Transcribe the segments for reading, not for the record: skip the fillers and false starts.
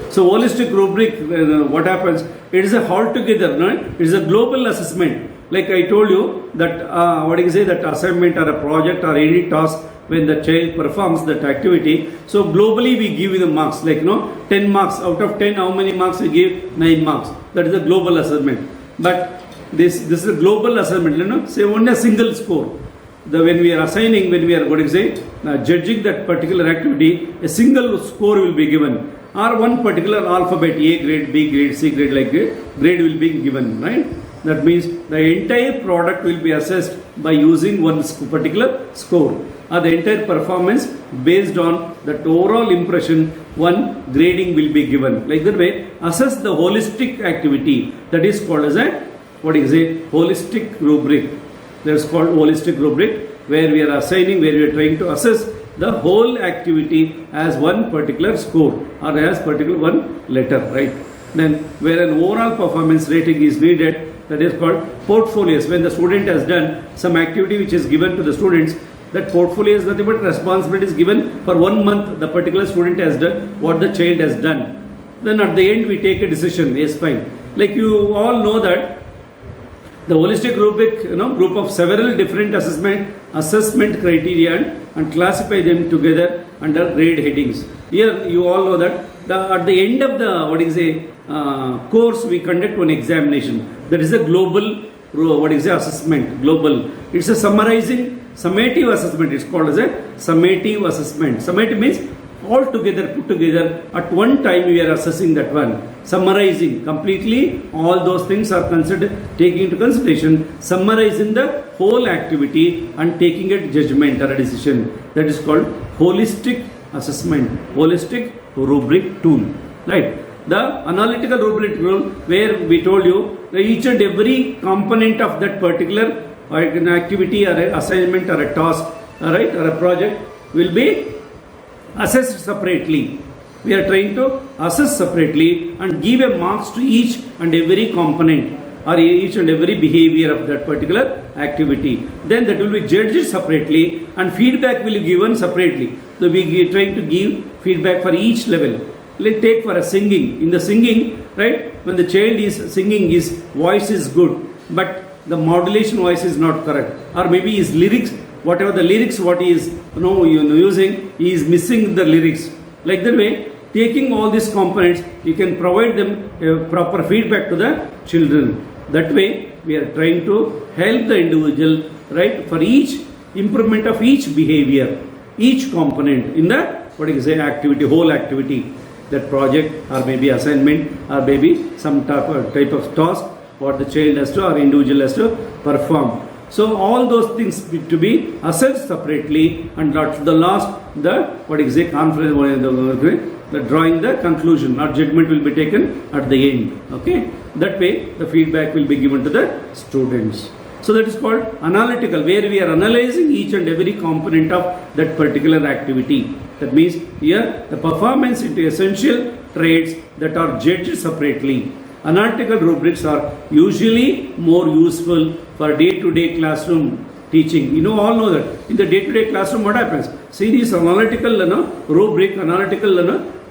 So holistic rubric, what happens? It is a altogether, no? It is a global assessment. Like I told you that that assignment or a project or any task when the child performs that activity. So globally we give you the marks, like 10 marks out of 10. How many marks we give? 9 marks. That is a global assessment. But this is a global assessment. Say only a single score. When we are assigning, when we are judging that particular activity, a single score will be given, or one particular alphabet, A grade, B grade, C grade, like grade will be given, right? That means the entire product will be assessed by using one particular score, or the entire performance based on the overall impression, one grading will be given. Like that way, assess the holistic activity. That is called as a holistic rubric. That is called holistic rubric, where we are assigning, where we are trying to assess the whole activity as one particular score or as particular one letter, right? Then where an overall performance rating is needed, that is called portfolios. When the student has done some activity which is given to the students, that portfolio is nothing but responsibility is given for 1 month. The particular student has done what the child has done. Then at the end we take a decision. Yes, fine. Like you all know that the holistic rubric, group of several different assessment criteria and classify them together under grade headings. Here you all know that at the end of the course we conduct one examination. That is a global assessment. Global. It's a summative assessment. It's called as a summative assessment. Summative means all together, put together at one time we are assessing that one. Summarizing completely all those things are considered, taking into consideration, summarizing the whole activity and taking a judgment or a decision. That is called holistic assessment, holistic rubric tool, right? The analytical rubric tool, where we told you that each and every component of that particular an activity or an assignment or a task, right, or a project will be assessed separately. We are trying to assess separately and give a marks to each and every component or each and every behavior of that particular activity. Then that will be judged separately and feedback will be given separately. So we are trying to give feedback for each level. Let's take for a singing. In the singing, right, when the child is singing, his voice is good, but the modulation voice is not correct, or maybe his lyrics, whatever the lyrics what he is using, he is missing the lyrics. Like that way, taking all these components, you can provide them proper feedback to the children. That way, we are trying to help the individual, right, for each improvement of each behavior, each component in the activity, whole activity, that project or maybe assignment or maybe some type of task what the child has to or individual has to perform. So all those things to be assessed separately, and at the last the drawing the conclusion or judgment will be taken at the end. Okay, that way the feedback will be given to the students. So that is called analytical, where we are analyzing each and every component of that particular activity. That means here the performance into essential traits that are judged separately. Analytical rubrics are usually more useful for day-to-day classroom teaching. All know that in the day-to-day classroom what happens? See this analytical rubric, analytical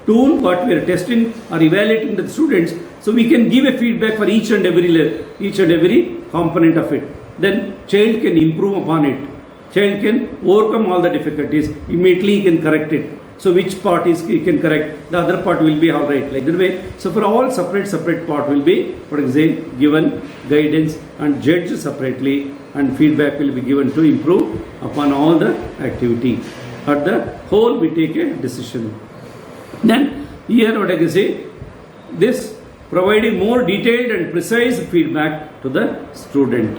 tool what we are testing or evaluating the students. So we can give a feedback for each and every component of it. Then child can improve upon it. Child can overcome all the difficulties. Immediately he can correct it. So which part he can correct, the other part will be alright, like that way. So for all separate part will be, for example, given guidance and judged separately, and feedback will be given to improve upon all the activity. At the whole we take a decision. Then here what I can say, this providing more detailed and precise feedback to the student.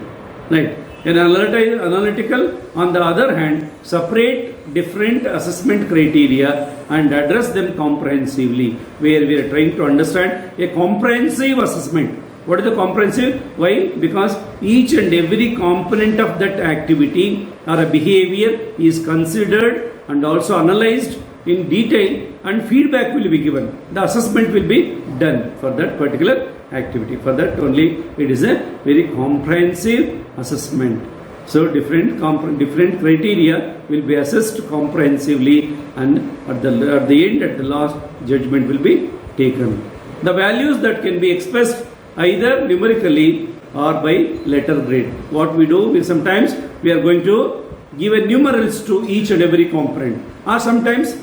Right. An analytical, on the other hand, separate different assessment criteria and address them comprehensively, where we are trying to understand a comprehensive assessment. What is the comprehensive? Why? Because each and every component of that activity or a behavior is considered and also analyzed in detail, and feedback will be given. The assessment will be done for that particular activity. For that only it is a very comprehensive assessment. So different criteria will be assessed comprehensively, and at the end, at the last, judgment will be taken. The values that can be expressed either numerically or by letter grade. What we do is sometimes we are going to give a numerals to each and every component, or sometimes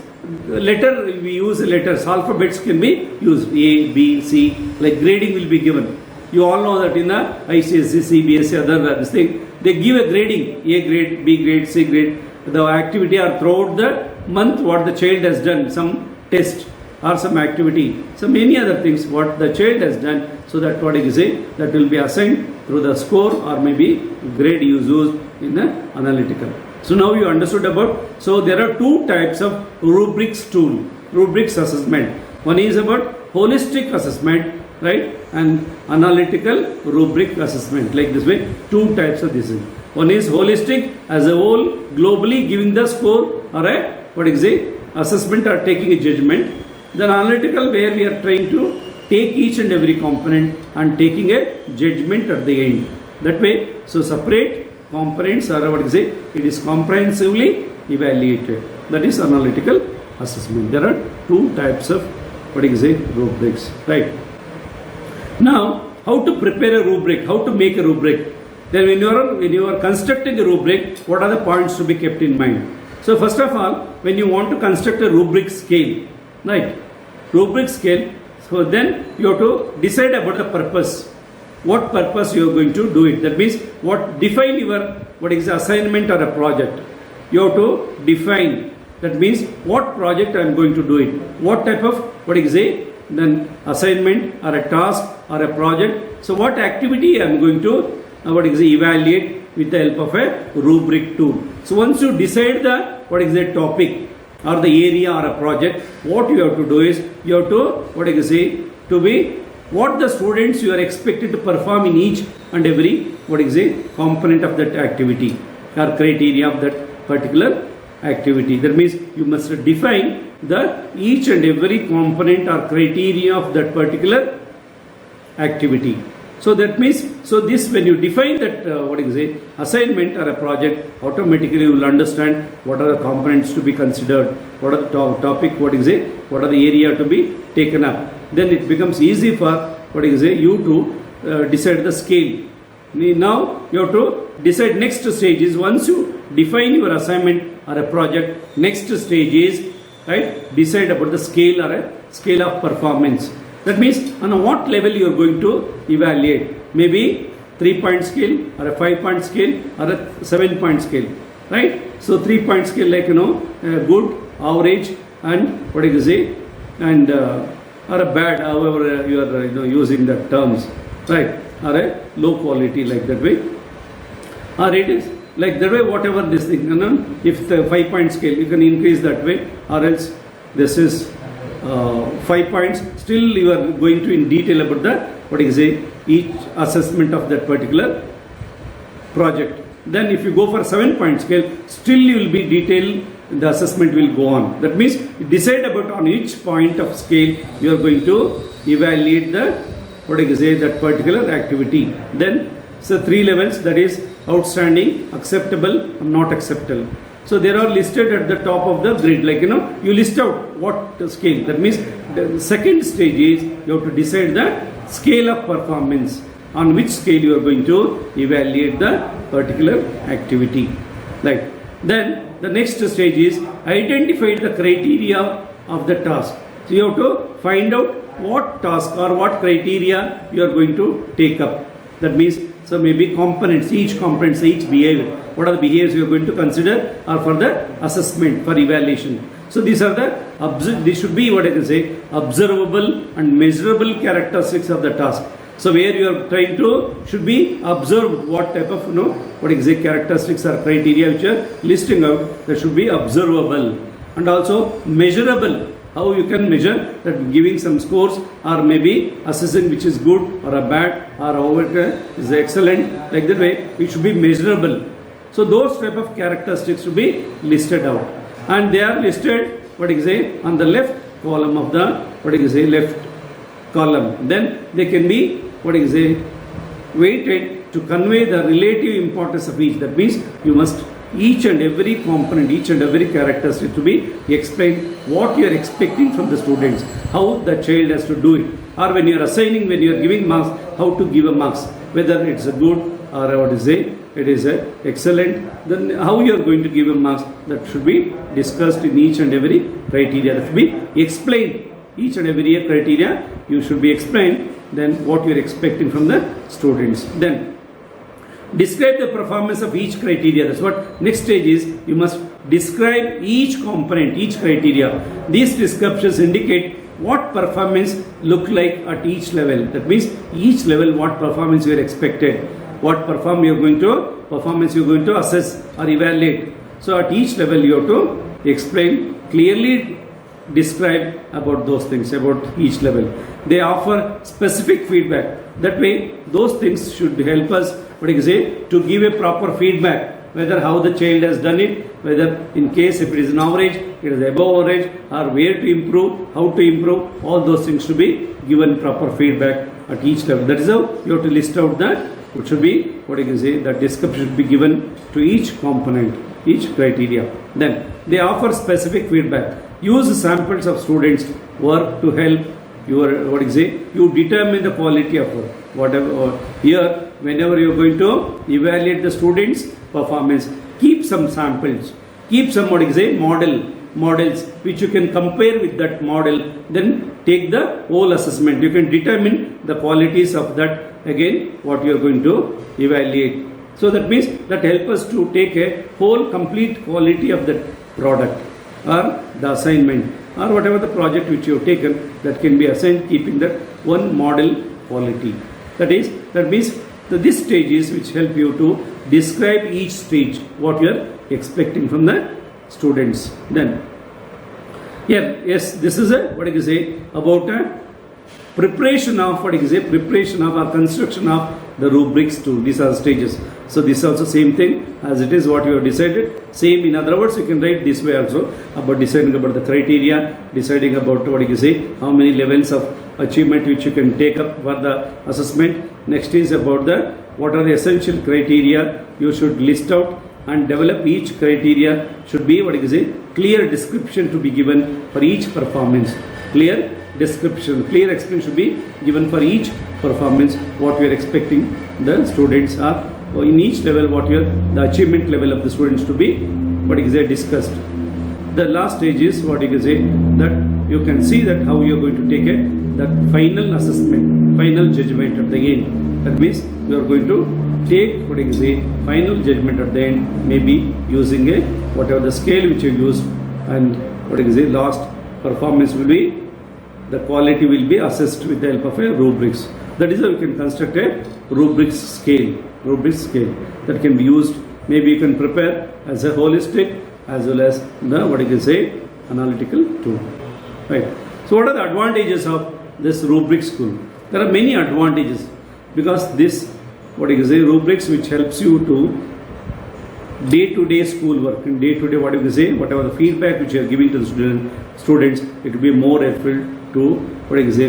letter, we use letters, alphabets can be used, A, B, C, like grading will be given. You all know that in the ICSE, CBSE, other this thing, they give a grading, A grade, B grade, C grade, the activity or throughout the month what the child has done, some test or some activity, so many other things what the child has done, so that what you say, that will be assigned through the score or maybe grade you use in the analytical. So now you understood about, so there are two types of rubrics tool, rubrics assessment. One is about holistic assessment, right, and analytical rubric assessment, like this way, two types of this. One is holistic as a whole, globally giving the score or a, what is it, assessment or taking a judgment. Then analytical, where we are trying to take each and every component and taking a judgment at the end. That way, so separate components or what is it, it is comprehensively evaluated. That is analytical assessment. There are two types of what is it, rubrics, right? Now, how to prepare a rubric, how to make a rubric. Then when you are constructing a rubric, what are the points to be kept in mind? So first of all, when you want to construct a rubric scale, right, rubric scale, so then you have to decide about the purpose. What purpose you are going to do it. That means what define your, what is the assignment or a project. You have to define. That means what project I am going to do it. What type of, what is it, then assignment or a task or a project. So what activity I am going to, what is it, evaluate with the help of a rubric tool. So once you decide the, what is the topic or the area or a project, what you have to do is, you have to, what is it, to be what the students you are expected to perform in each and every, what is a component of that activity or criteria of that particular activity. That means you must define the each and every component or criteria of that particular activity. So that means, so this when you define that what is a assignment or a project, automatically you will understand what are the components to be considered, what are the topic, what is it, what are the area to be taken up. Then it becomes easy for, what is it, you to decide the scale. Now you have to decide next stage is, once you define your assignment or a project, next stage is, right, decide about the scale or a scale of performance. That means on what level you are going to evaluate. Maybe 3-point scale or a 5-point scale or a 7-point scale, right? So 3-point scale, like, good, average, and what is it, and or a bad, however you are using the terms, right, or a low quality, like that way, or it is like that way, whatever this thing, if the 5-point scale, you can increase that way, or else this is 5 points, still you are going to in detail about the, what is it, each assessment of that particular project. Then if you go for 7-point scale, still you will be detailed, the assessment will go on. That means you decide about on each point of scale you are going to evaluate the, what is it, that particular activity. Then so 3 levels, that is outstanding, acceptable, and not acceptable. So they are listed at the top of the grid, like you list out what scale. That means the second stage is you have to decide the scale of performance, on which scale you are going to evaluate the particular activity. Like then the next stage is identify the criteria of the task. So you have to find out what task or what criteria you are going to take up. That means, so maybe components, each component, each behavior, what are the behaviors you are going to consider or for the assessment, for evaluation. So these are the, these should be, what I can say, observable and measurable characteristics of the task. So where you are trying to, should be observe what type of, what exact characteristics or criteria which are listing out, that should be observable. And also measurable. How you can measure that, giving some scores or maybe assessing which is good or a bad or how it is excellent, like that way it should be measurable. So those type of characteristics should be listed out, and they are listed, what is it, on the left column of the, what is it, left column. Then they can be, what is it, weighted to convey the relative importance of each. That means you must each and every component, each and every characteristic to be explained what you are expecting from the students, how the child has to do it, or when you are assigning, when you are giving marks, how to give a marks, whether it's a good or what is it is a excellent, then how you are going to give a marks, that should be discussed in each and every criteria, that should be explained. Each and every criteria you should be explained, then what you are expecting from the students. Then describe the performance of each criteria. That's what next stage is. You must describe each component, each criteria. These descriptions indicate what performance look like at each level. That means each level what performance you are expected, what performance you are going to assess or evaluate. So at each level you have to explain, clearly describe about those things, about each level. They offer specific feedback. That way those things should help us, to give a proper feedback, whether how the child has done it, whether in case if it is an average, it is above average, or where to improve, how to improve, all those things to be given proper feedback at each level. That is how you have to list out that. It should be, that description should be given to each component, each criteria. Then they offer specific feedback. Use samples of students' work to help your, you determine the quality of work. Whatever here, whenever you are going to evaluate the students' performance, keep some samples, keep some models which you can compare with that model, then take the whole assessment. You can determine the qualities of that, again what you are going to evaluate. So that means that help us to take a whole complete quality of the product or the assignment or whatever the project which you have taken, that can be assigned keeping that one model quality. That means these stages which help you to describe each stage, what you are expecting from the students. Then this is about a preparation of preparation of or construction of the rubrics tool. These are the stages. So this is also same thing as it is what you have decided. Same, in other words, you can write this way also, about deciding about the criteria, deciding about how many levels of achievement which you can take up for the assessment. Next is about what are the essential criteria you should list out and develop. Each criteria should be clear description to be given for each performance. Clear description, clear explanation should be given for each performance, what we are expecting the students are, or in each level what the achievement level of the students to be discussed. The last stage is that you can see that how you are going to take the final assessment, final judgment at the end. That means you are going to take final judgment at the end, maybe using whatever the scale which you use, and last performance will be, the quality will be assessed with the help of a rubrics. That is how you can construct a rubrics scale that can be used. Maybe you can prepare as a holistic as well as the analytical tool. Right. So what are the advantages of this rubrics tool? There are many advantages, because this rubrics which helps you to day-to-day school work, in day-to-day whatever the feedback which you are giving to the students, it will be more helpful to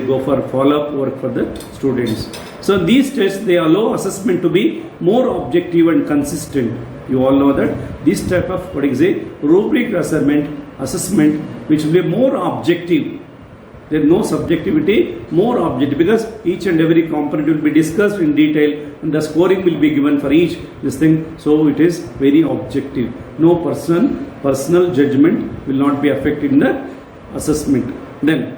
go for follow-up work for the students. So these tests, they allow assessment to be more objective and consistent. You all know that this type of rubric assessment which will be more objective. There is no subjectivity, more objective, because each and every component will be discussed in detail and the scoring will be given for each this thing. So it is very objective. No personal judgment will not be affected in the assessment. Then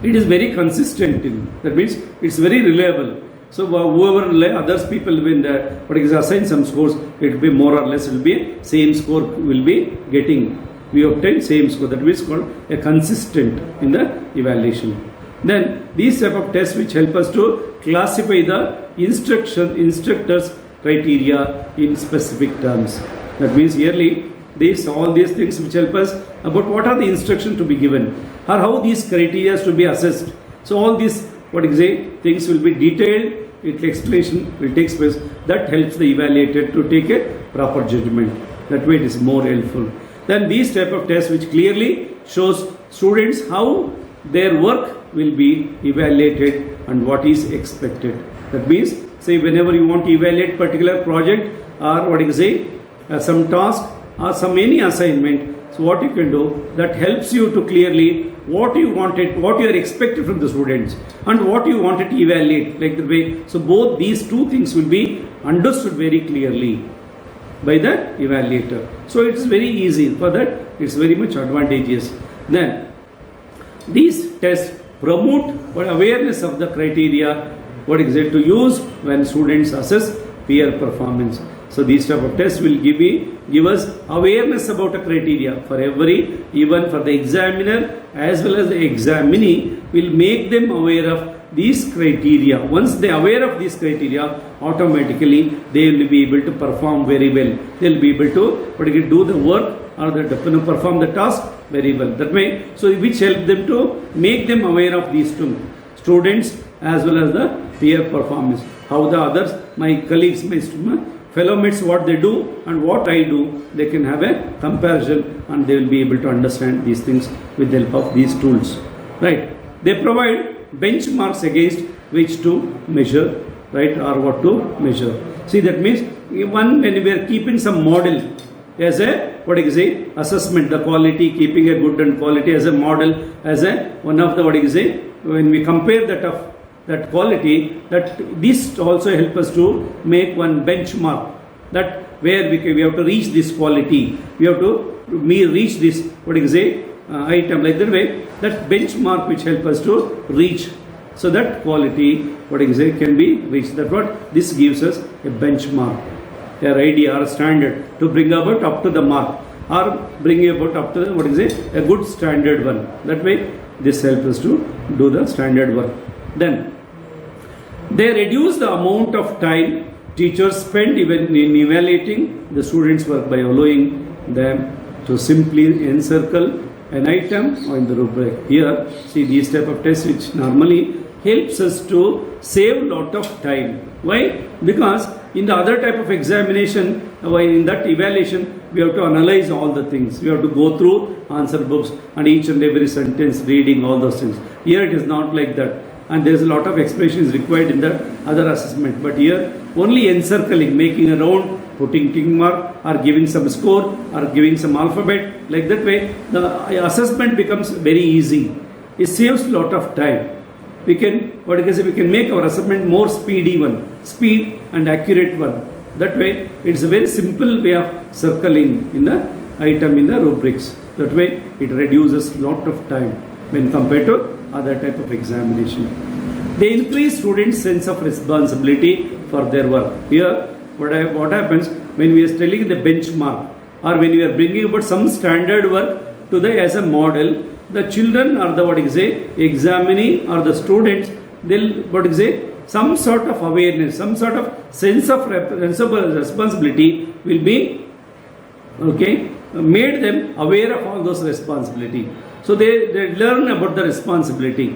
it is very consistent. That means it's very reliable. So whoever others people when assign some scores, it will be more or less, it will be same score will be getting. We obtain same score. That is called a consistent in the evaluation. Then these type of tests which help us to classify the instructors criteria in specific terms. That means yearly all these things which help us about what are the instructions to be given or how these criteria to be assessed. So all these things will be detailed. Explanation will take place. That helps the evaluator to take a proper judgment. That way it is more helpful. Then these type of tests which clearly shows students how their work will be evaluated and what is expected. That means, say whenever you want to evaluate particular project or some task or some any assignment. So what you can do, that helps you to clearly what you wanted, what you are expected from the students, and what you wanted to evaluate, like the way. So both these two things will be understood very clearly by the evaluator. So it's very easy for that. It's very much advantageous. Then these tests promote awareness of the criteria, what is it, to use when students assess peer performance. So these type of tests will give us awareness about a criteria for every, even for the examiner as well as the examinee, will make them aware of these criteria. Once they are aware of these criteria, automatically they will be able to perform very well. They will be able to do the work or perform the task very well. That way, so which help them to make them aware of these two, students as well as the peer performance. How the others, my colleagues, my fellow mates, what they do and what I do, they can have a comparison and they will be able to understand these things with the help of these tools. Right? They provide benchmarks against which to measure, right, or what to measure. See, that means when we are keeping some model as a, what is a assessment, the quality, keeping a good and quality as a model, as a one of the, what is a, when we compare that of that quality, that this also help us to make one benchmark, that where we have to reach this quality, we have to reach this, what is a item, like that way, that benchmark which help us to reach, so that quality, what is a, can be reached. That what this gives us a benchmark, their idea or standard to bring about up to the mark, or bring about up to the, what is a good standard one. That way this helps us to do the standard work. Then they reduce the amount of time teachers spend even in evaluating the students' work by allowing them to simply encircle an item or in the rubric. Here, see these type of tests which normally helps us to save a lot of time. Why? Because in the other type of examination, in that evaluation, we have to analyze all the things. We have to go through answer books and each and every sentence, reading all those things. Here it is not like that. And there is a lot of explanation is required in the other assessment. But here, only encircling, making a round, putting tick mark, or giving some score, or giving some alphabet. Like that way, the assessment becomes very easy. It saves a lot of time. We can, we can make our assessment more speedy one, speed and accurate one. That way, it's a very simple way of circling in the item in the rubrics. That way, it reduces a lot of time when compared to other type of examination. They increase students' sense of responsibility for their work. Here, what happens when we are telling the benchmark, or when we are bringing about some standard work to the as a model, the children or the examinee or the students, they'll some sort of awareness, some sort of sense of responsibility will be made them aware of all those responsibility. So they learn about the responsibility.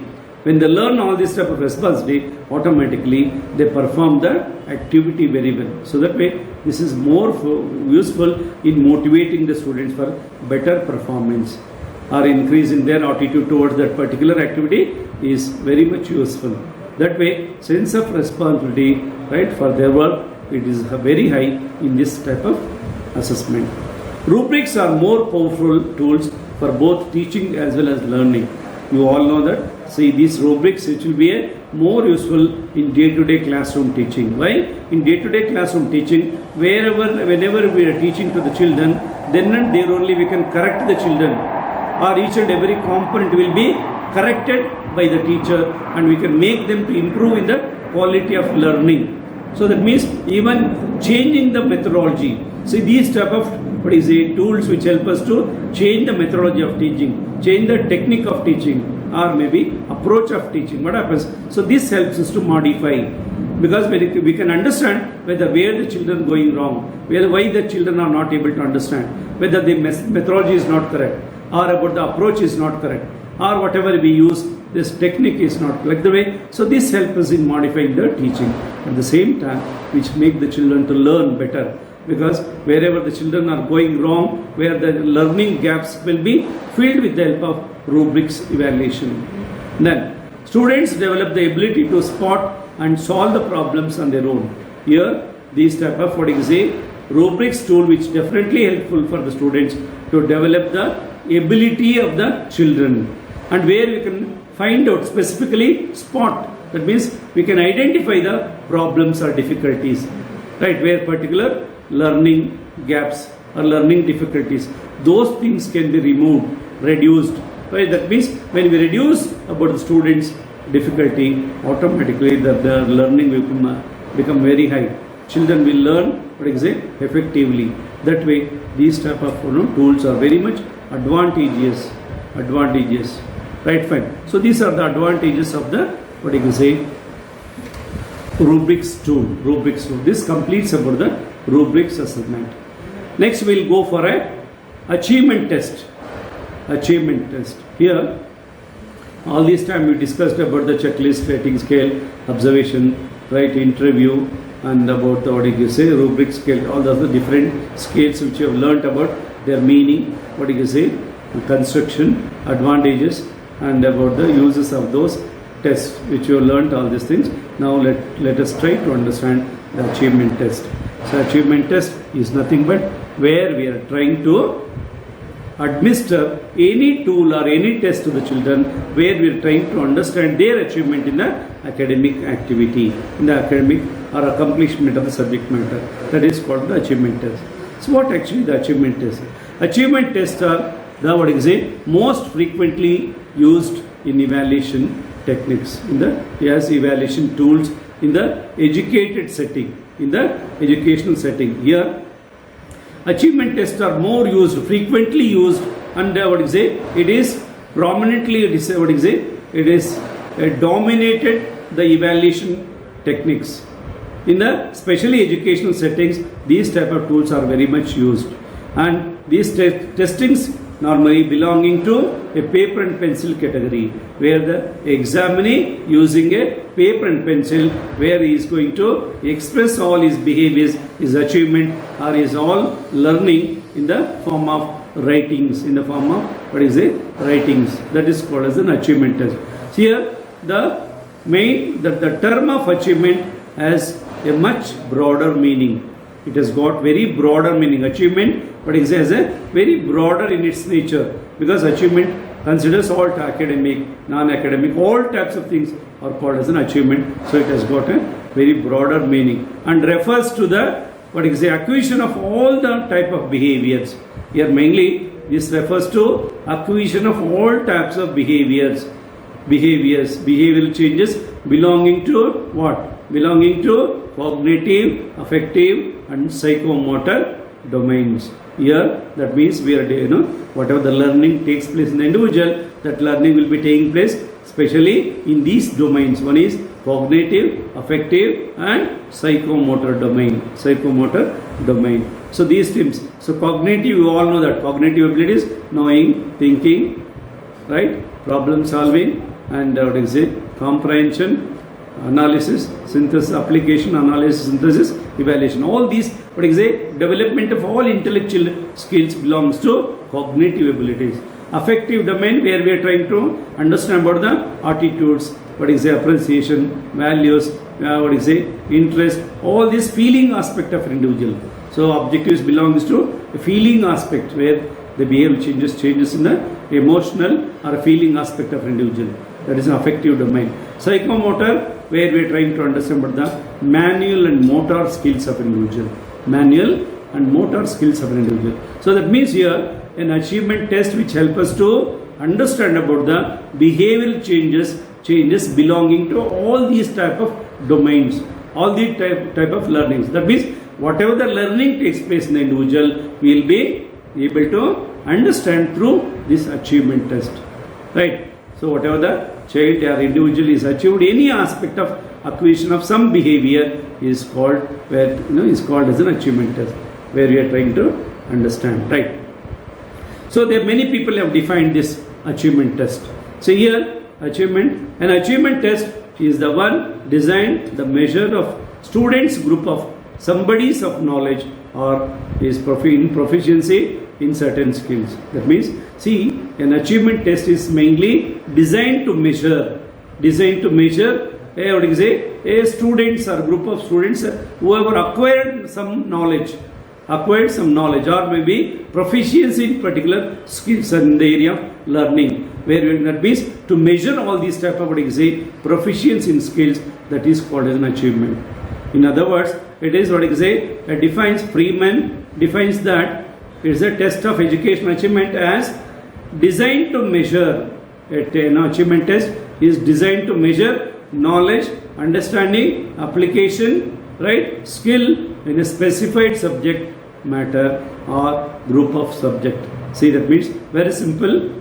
When they learn all this type of responsibility, automatically they perform the activity very well. So that way, this is more useful in motivating the students for better performance, or increasing their attitude towards that particular activity is very much useful. That way, sense of responsibility, right, for their work, it is very high in this type of assessment. Rubrics are more powerful tools for both teaching as well as learning. You all know that. See, these rubrics, which will be more useful in day-to-day classroom teaching. Why? In day-to-day classroom teaching, whenever we are teaching to the children, then and there only we can correct the children, or each and every component will be corrected by the teacher, and we can make them to improve in the quality of learning. So that means even changing the methodology. See, these type of tools which help us to change the methodology of teaching, change the technique of teaching, or maybe approach of teaching. What happens? So this helps us to modify, because we can understand whether where the children going wrong, why the children are not able to understand, whether the methodology is not correct, or about the approach is not correct, or whatever we use, this technique is not like the way. So this helps us in modifying the teaching at the same time, which make the children to learn better. Because wherever the children are going wrong, where the learning gaps will be filled with the help of rubrics evaluation. Then students develop the ability to spot and solve the problems on their own. Here, these type of rubrics tool which definitely helpful for the students to develop the ability of the children, and where we can find out specifically spot. That means we can identify the problems or difficulties, right? Where particular learning gaps or learning difficulties, those things can be removed, reduced. Right? That means when we reduce about the students' difficulty, automatically the learning will become very high. Children will learn effectively. That way, these type of tools are very much advantageous. Right, fine. So these are the advantages of the rubrics tool. This completes about the rubrics assessment. Next, we'll go for a achievement test. Here, all this time we discussed about the checklist, rating scale, observation, right, interview, and about the rubric scale. All the different scales which you have learnt about their meaning, construction, advantages, and about the uses of those tests which you have learnt all these things. Now let us try to understand the achievement test. So achievement test is nothing but where we are trying to administer any tool or any test to the children, where we are trying to understand their achievement in the academic activity, in the academic or accomplishment of the subject matter. That is called the achievement test. So what actually the achievement test? Achievement tests are the most frequently used in evaluation techniques, in the evaluation tools in the educated setting, in the educational setting. Here, achievement tests are more used, frequently used, and it is prominently dominated the evaluation techniques. In the specially educational settings, these type of tools are very much used, and these testings normally belonging to a paper and pencil category, where the examinee using a paper and pencil, where he is going to express all his behaviors, his achievement, or his all learning in the form of writings, writings. That is called as an achievement test. Here, the term of achievement has a much broader meaning. It has got very broader meaning. Achievement, has a very broader in its nature, because achievement considers all academic, non-academic, all types of things are called as an achievement. So it has got a very broader meaning and refers to the acquisition of all the type of behaviors. Here mainly this refers to acquisition of all types of behaviors, behavioral changes belonging to what? Belonging to cognitive, affective, and psychomotor domains. Here, that means we are, whatever the learning takes place in the individual, that learning will be taking place especially in these domains. One is cognitive, affective, and psychomotor domain. So these things. So cognitive, you all know that cognitive abilities: knowing, thinking, right, problem solving, and comprehension, analysis, synthesis, application, analysis, synthesis, evaluation. All these, development of all intellectual skills belongs to cognitive abilities. Affective domain, where we are trying to understand about the attitudes, appreciation, values, interest, all this feeling aspect of an individual. So objectives belongs to the feeling aspect, where the behavior changes in the emotional or feeling aspect of an individual. That is an affective domain. Psychomotor, where we are trying to understand about the manual and motor skills of an individual. So that means here an achievement test which help us to understand about the behavioral changes belonging to all these type of domains, all these type of learnings. That means whatever the learning takes place in the individual, we will be able to understand through this achievement test, right? So whatever the child or individual is achieved, any aspect of acquisition of some behavior is called as an achievement test, where we are trying to understand, right? So there many people have defined this achievement test. So here an achievement test is the one designed the measure of students' group of somebody's of knowledge or is in proficiency in certain skills. That means, an achievement test is mainly designed to measure a students or group of students who have acquired some knowledge acquired some knowledge, or maybe proficiency in particular skills in the area of learning, where that means to measure all these type of what you say proficiency in skills, that is called as an achievement. In other words, it is what you say Freeman defines that it is a test of educational achievement as designed to measure. Achievement test is designed to measure knowledge, understanding, application, right, skill in a specified subject matter or group of subject. See, that means very simple.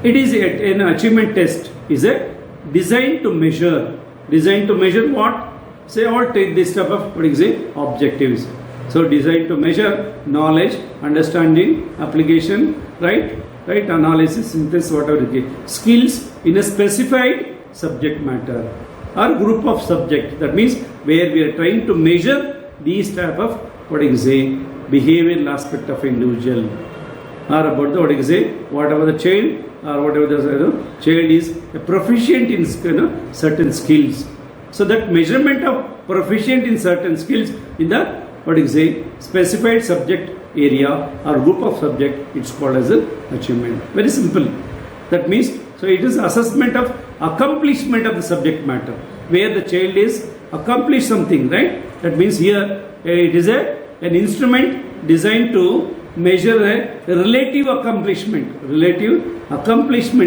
It is an achievement test is a designed to measure. Designed to measure what? Say all take this type of what is it objectives. So designed to measure knowledge, understanding, application, right, analysis, synthesis, whatever it is, skills in a specified subject matter or group of subject. That means where we are trying to measure these type of what is it behavioral aspect of individual, or about the what is it whatever the child or whatever the child is proficient in certain skills. So that measurement of proficient in certain skills in the what is a specified subject area or group of subject, it's called as an achievement. Very simple. That means, so it is assessment of accomplishment of the subject matter, where the child is accomplished something, right? That means here it is an instrument designed to measure a relative accomplishment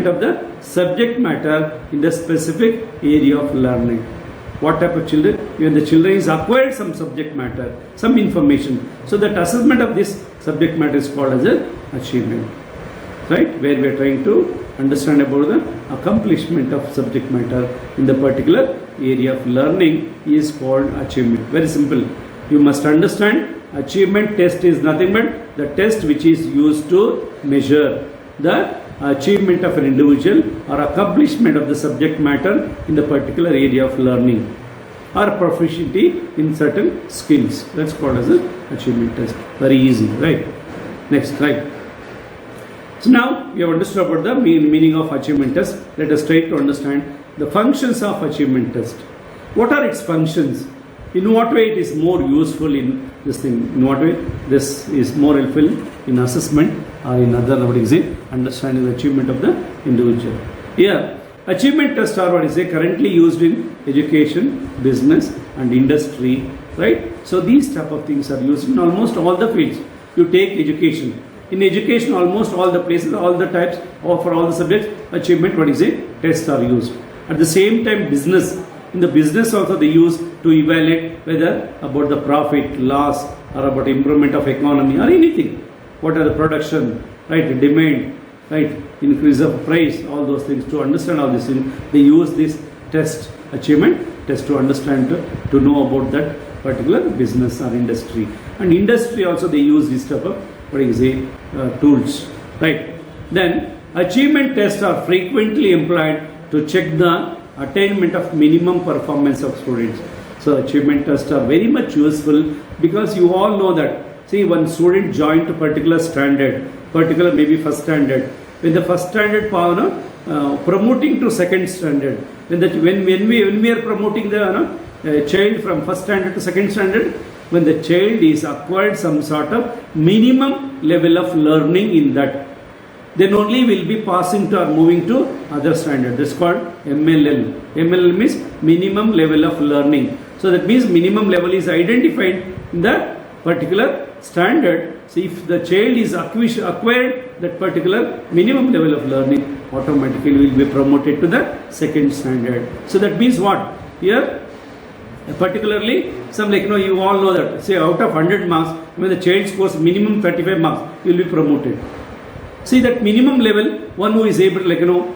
of the subject matter in the specific area of learning. What type of children? When the children is acquired some subject matter, some information. So that assessment of this subject matter is called as an achievement, right? Where we are trying to understand about the accomplishment of subject matter in the particular area of learning is called achievement. Very simple. You must understand achievement test is nothing but the test which is used to measure the achievement of an individual or accomplishment of the subject matter in the particular area of learning or proficiency in certain skills. That's called as an achievement test. Very easy, right? Next, right? So now we have understood about the meaning of achievement test. Let us try to understand the functions of achievement test. What are its functions? In what way it is more useful in this thing? In what way this is more helpful in assessment or in other what is it understanding the achievement of the individual? Here, achievement tests are what is it currently used in education, business, and industry, right? So these type of things are used in almost all the fields. You take education. In education, almost all the places, all the types, or for all the subjects, achievement what is it tests are used. At the same time, business. In the business also they use to evaluate whether about the profit, loss, or about improvement of economy or anything. What are the production, right, demand, right, increase of price, all those things. To understand all these things, they use this test, achievement test, to understand, to know about that particular business or industry. And industry also they use this type of what is it tools, right? Then achievement tests are frequently employed to check the attainment of minimum performance of students. So achievement tests are very much useful because you all know that, see, one student joined to particular standard, particular maybe first standard. When the first standard promoting to second standard, when we are promoting the child from first standard to second standard, when the child is acquired some sort of minimum level of learning in that, then only will be passing to or moving to other standard. That's called MLL. MLL means minimum level of learning. So that means minimum level is identified in the particular standard. So if the child is acquired that particular minimum level of learning, automatically will be promoted to the second standard. So that means what? Here, particularly, some you all know that, say out of 100 marks, when the child scores minimum 35 marks, he will be promoted. See that minimum level, one who is able,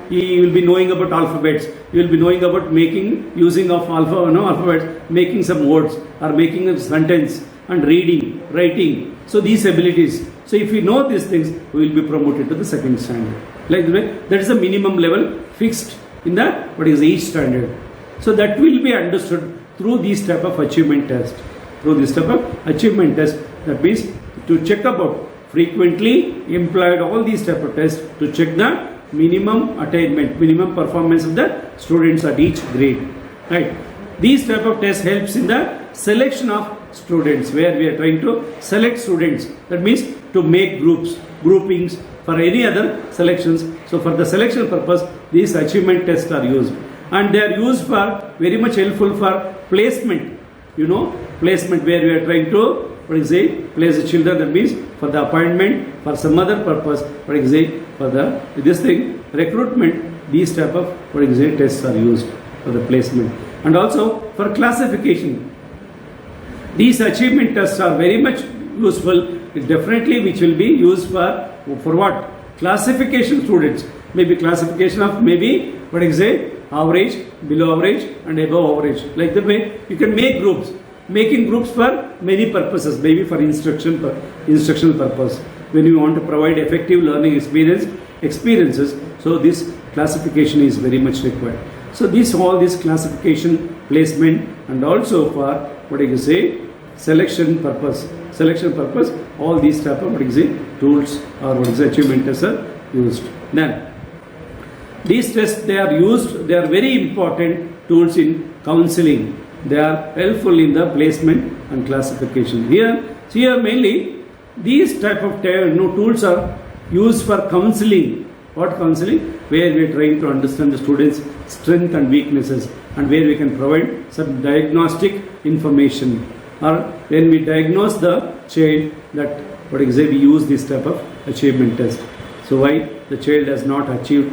he will be knowing about alphabets, he will be knowing about using of alphabets, making some words or making a sentence and reading, writing. So these abilities. So if we know these things, we will be promoted to the second standard. Like that is the minimum level fixed in the each standard. So that will be understood through these type of achievement test. Through this type of achievement test, that means to check about frequently employed all these type of tests to check the minimum attainment, minimum performance of the students at each grade. Right? These type of tests helps in the selection of students, where we are trying to select students. That means to make groups, groupings for any other selections. So for the selection purpose, these achievement tests are used, and they are used for very much helpful for placement. Placement, where we are trying to place the children. That means for the appointment, for some other purpose, for the recruitment. These type of tests are used for the placement, and also for classification. These achievement tests are very much useful. Definitely, which will be used for what? Classification students. Maybe classification of average, below average, and above average. Like that way, you can make groups. Making groups for many purposes, maybe for instructional purpose. When you want to provide effective learning experiences, so this classification is very much required. So all this classification, placement, and also for selection purpose, all these type of tools or achievement tests are used. Then these tests, they are very important tools in counseling. They are helpful in the placement and classification. Here mainly these type of tools are used for counseling. What counseling? Where we are trying to understand the students' strengths and weaknesses, and where we can provide some diagnostic information. Or when we diagnose the child, that we use this type of achievement test. So why the child has not achieved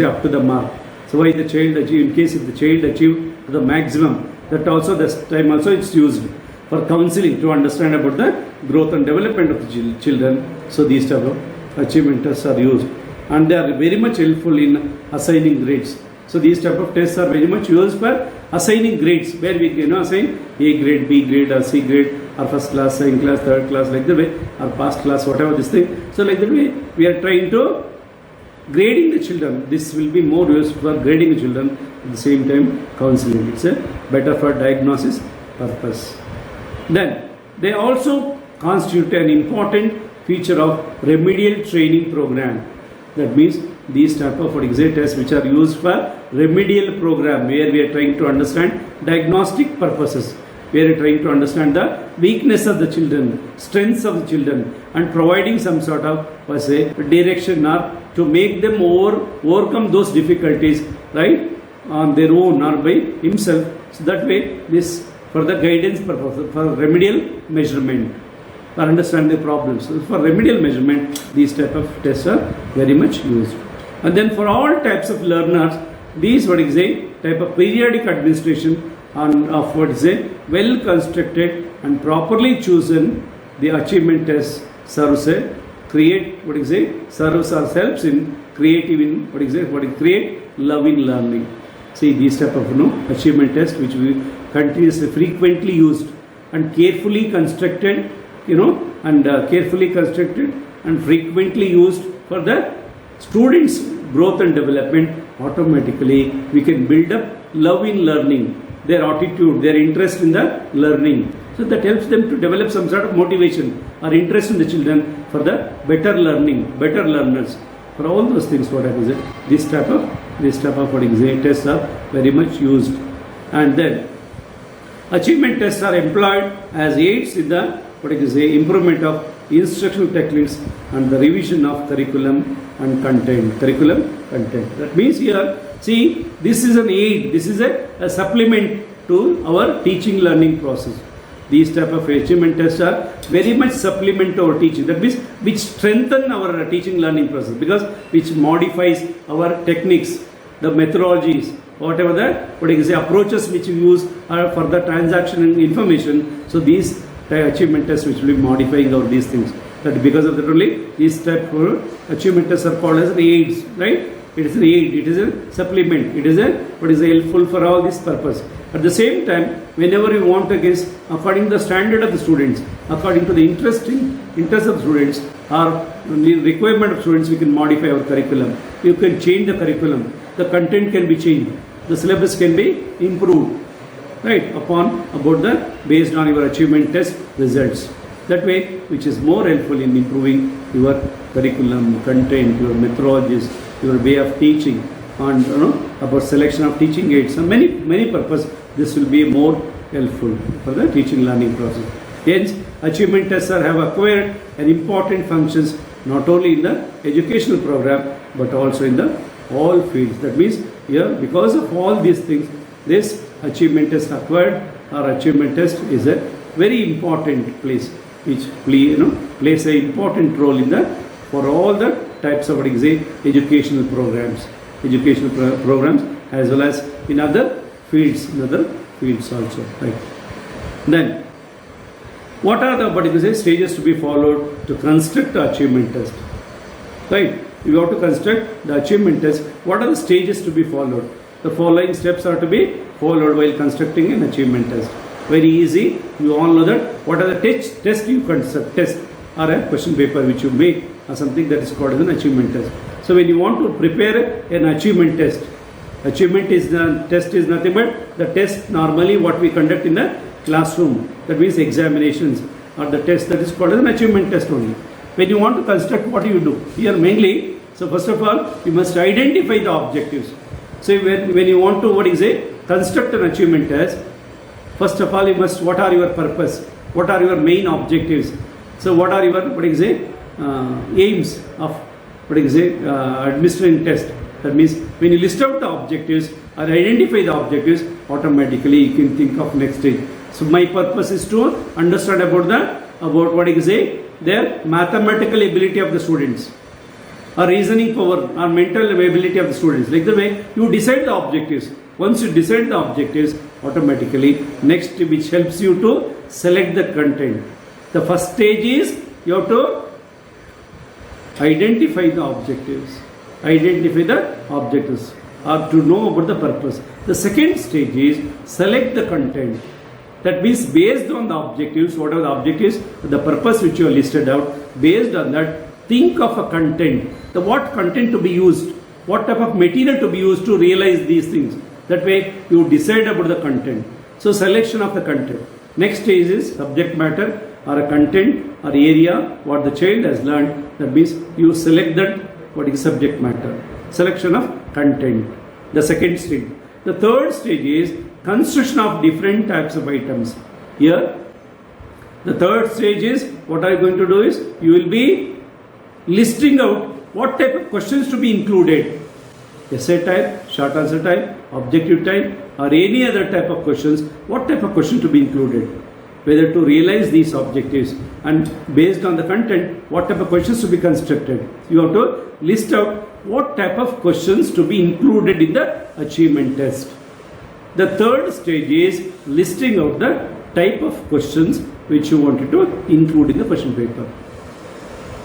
up to the mark. So why the child achieved, in case if the child achieved to the maximum, that also this time also it's used for counseling to understand about the growth and development of the children. So these type of achievement tests are used, and they are very much helpful in assigning grades. So these type of tests are very much used for assigning grades, where we can assign A grade, B grade, or C grade, or first class, second class, third class, like the way, or past class, whatever this thing. So like the way we are trying to grading the children. This will be more used for grading the children, at the same time counseling. It's better for diagnosis purpose. Then they also constitute an important feature of remedial training program. That means these type of tests which are used for remedial program, where we are trying to understand diagnostic purposes, where we are trying to understand the weakness of the children, strengths of the children, and providing some sort of direction or to make them overcome those difficulties, right, on their own or by himself. So that way, this for the guidance purpose, for remedial measurement, for understand the problems. So for remedial measurement, these type of tests are very much used. And then for all types of learners, these type of periodic administration of well constructed and properly chosen the achievement test serves serves ourselves in create love in learning. See, these type of achievement tests which we continuously frequently used and carefully constructed, and frequently used for the students' growth and development. Automatically we can build up love in learning, their attitude, their interest in the learning. So that helps them to develop some sort of motivation or interest in the children for the better learning, better learners. For all those things, what happens? This type of tests are very much used. And then achievement tests are employed as aids in the improvement of instructional techniques and the revision of curriculum and content. That means here, see, this is an aid, this is a supplement to our teaching learning process. These type of achievement tests are very much supplement to our teaching. That means which strengthen our teaching learning process, because which modifies our techniques, the methodologies, whatever the approaches which we use for the transaction and information. So these achievement tests which will be modifying all these things. That because of that only these type of achievement tests are called as aids, right? It is an aid, it is a supplement, it is helpful for all this purpose. At the same time, whenever you want to guess, according to the standard of the students, according to the interest of the students or the requirement of students, we can modify our curriculum. You can change the curriculum. The content can be changed. The syllabus can be improved, right, based on your achievement test results. That way, which is more helpful in improving your curriculum, content, your methodologies, your way of teaching, and about selection of teaching aids, and many purpose. This will be more helpful for the teaching learning process. Hence, achievement tests have acquired an important functions not only in the educational program but also in the all fields. That means here, because of all these things, this achievement test acquired or achievement test is a very important place which plays an important role in the for all the types of educational programs, as well as in other fields, also. Right. Then, what are the stages to be followed to construct the achievement test? Right. You have to construct the achievement test. What are the stages to be followed? The following steps are to be followed while constructing an achievement test. Very easy. You all know that. What are the tests you construct? Test or a question paper which you make or something that is called as an achievement test. So when you want to prepare an achievement test, test is nothing but the test normally what we conduct in the classroom. That means examinations or the test that is called as an achievement test only. When you want to construct, what do you do? Here mainly, so first of all, you must identify the objectives. So when you want to construct an achievement test, first of all, what are your purpose? What are your main objectives? So what are your aims of administering test? That means when you list out the objectives or identify the objectives, automatically you can think of next stage. So my purpose is to understand about their mathematical ability of the students, or reasoning power, or mental ability of the students. Like the way you decide the objectives. Once you decide the objectives, automatically next which helps you to select the content. The first stage is you have to identify the objectives. Or to know about the purpose. The second stage is select the content. That means based on the objectives, what are the objectives, the purpose which you have listed out, based on that, think of a content. What content to be used, what type of material to be used to realize these things. That way you decide about the content. So selection of the content. Next stage is subject matter or a content or area what the child has learned. That means you select that what is subject matter. Selection of content. The second stage. The third stage is construction of different types of items. Here, the third stage is what are you going to do is you will be listing out what type of questions to be included. Essay type, short answer type, objective type, or any other type of questions. What type of question to be included? Whether to realize these objectives, and based on the content, what type of questions to be constructed. You have to list out what type of questions to be included in the achievement test. The third stage is listing out the type of questions which you wanted to include in the question paper.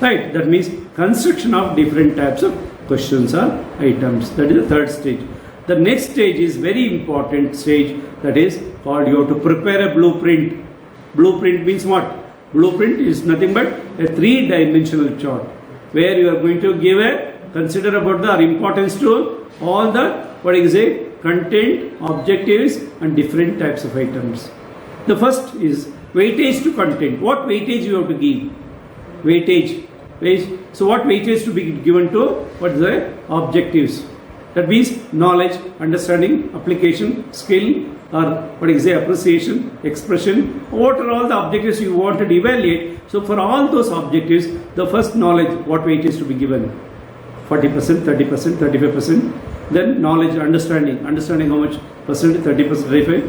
Right, that means construction of different types of questions or items. That is the third stage. The next stage is very important stage, that is called you have to prepare a blueprint. Blueprint means what? Blueprint is nothing but a three-dimensional chart where you are going to consider about the importance to all the content, objectives and different types of items. The first is weightage to content. What weightage you have to give? Weightage. So what weightage to be given to what is the objectives? That means knowledge, understanding, application, skill, or appreciation, expression. What are all the objectives you want to evaluate? So for all those objectives, the first knowledge, what weightage to be given? 40%, 30%, 35%. Then knowledge, understanding how much percent, 30%, 35%,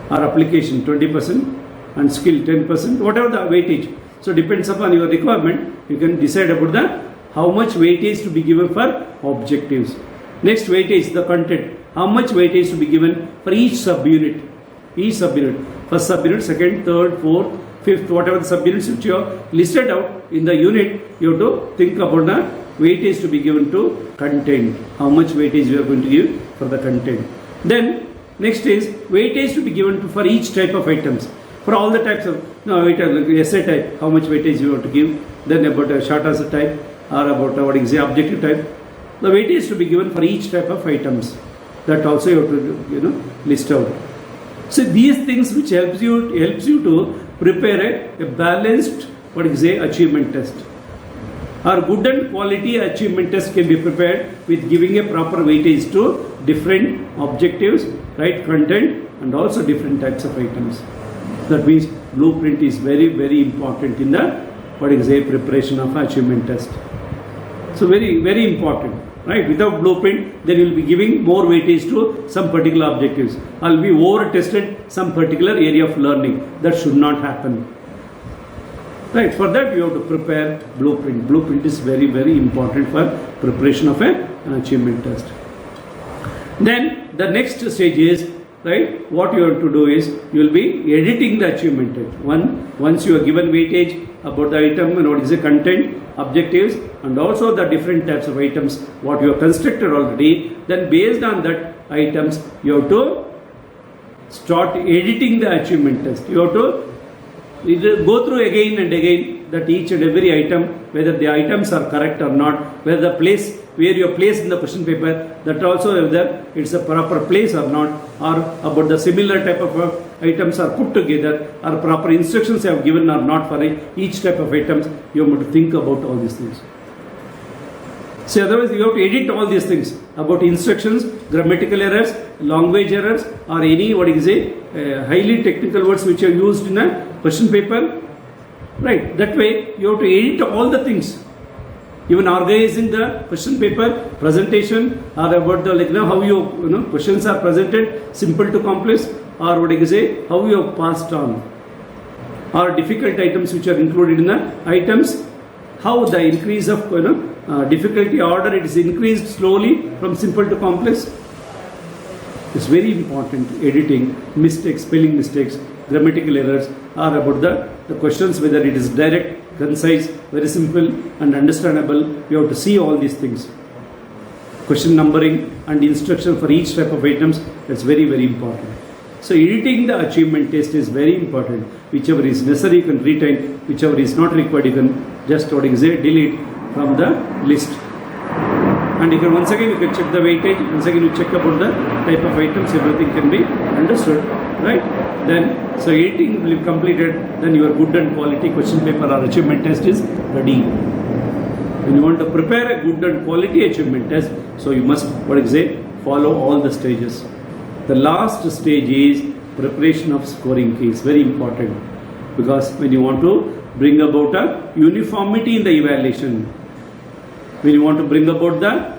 or application 20%, and skill 10%, whatever the weightage. So depends upon your requirement, you can decide about how much weightage to be given for objectives. Next weightage, the content. How much weightage to be given for each subunit. First subunit, second, third, fourth, fifth, whatever the subunits which you have listed out in the unit, you have to think about the weightage to be given to content. How much weightage you are going to give for the content. Then next is weightage to be given for each type of items. For all the types of essay type, how much weightage you have to give. Then about a short answer type or about objective type. The weightage to be given for each type of items. That also you have to list out. So these things which helps you to prepare a balanced achievement test. Our good and quality achievement test can be prepared with giving a proper weightage to different objectives, right, content, and also different types of items. That means blueprint is very, very important in the preparation of achievement test. So very, very important, right? Without blueprint, then you will be giving more weightage to some particular objectives. I will be over tested some particular area of learning. That should not happen. Right, for that you have to prepare blueprint. Blueprint is very, very important for preparation of an achievement test. Then the next stage is, right, what you have to do is you will be editing the achievement test. Once you are given weightage about the item and what is the content, objectives, and also the different types of items what you have constructed already, then based on that items you have to start editing the achievement test. You have to go through again and again that each and every item, whether the items are correct or not, whether the place where you are placed in the question paper, that also whether it's a proper place or not, or about the similar type of items are put together, or proper instructions have given or not for each type of items. You have to think about all these things. So otherwise you have to edit all these things about instructions, grammatical errors, language errors, or any highly technical words which are used in a question paper. Right, that way you have to edit all the things. Even organizing the question paper, presentation, or about the how you questions are presented, simple to complex, or how you have passed on, or difficult items which are included in the items, how the increase of difficulty order, it is increased slowly from simple to complex. It's very important. Editing, mistakes, spelling mistakes, grammatical errors, or about the questions, whether it is direct, concise, very simple and understandable. You have to see all these things. Question numbering and instruction for each type of items, that's very, very important. So editing the achievement test is very important. Whichever is necessary you can retain, whichever is not required you can just delete from the list. And you can once again you can check the weightage, once again you check about the type of items, everything can be understood, right? Then so editing will be completed, then your good and quality question paper or achievement test is ready. When you want to prepare a good and quality achievement test, so you must follow all the stages. The last stage is preparation of scoring key. It's very important, because when you want to bring about a uniformity in the evaluation, when you want to bring about the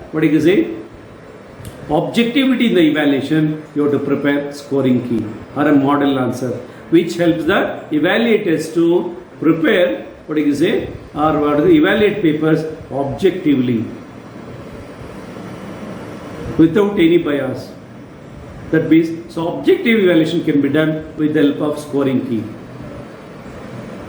objectivity in the evaluation, you have to prepare scoring key or a model answer, which helps the evaluators to prepare or evaluate papers objectively without any bias. That means, so objective evaluation can be done with the help of scoring key.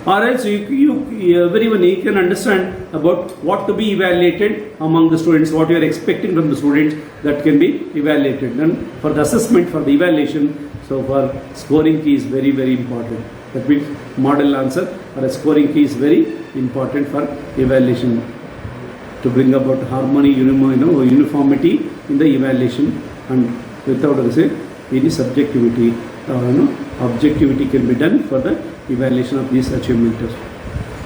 Or else everyone can understand about what to be evaluated among the students, what you are expecting from the students, that can be evaluated. Then for the assessment, for the evaluation, so for scoring key is very, very important. That means model answer or a scoring key is very important for evaluation, to bring about harmony, uniformity in the evaluation, and without any subjectivity, objectivity can be done for the evaluation of these achievement tests.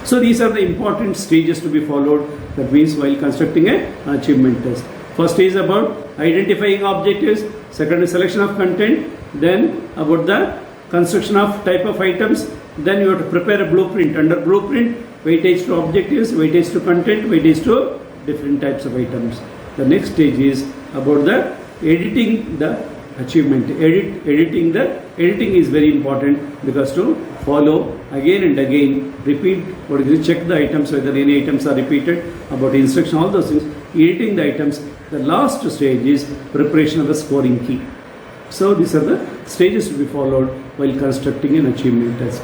So these are the important stages to be followed, that means while constructing an achievement test. First is about identifying objectives, second is selection of content, then about the construction of type of items, then you have to prepare a blueprint. Under blueprint, weightage to objectives, weightage to content, weightage to different types of items. The next stage is about the editing the achievement. Editing is very important, because to follow again and again, repeat, check the items, whether any items are repeated, about instruction, all those things, editing the items. The last stage is preparation of the scoring key. So these are the stages to be followed while constructing an achievement test.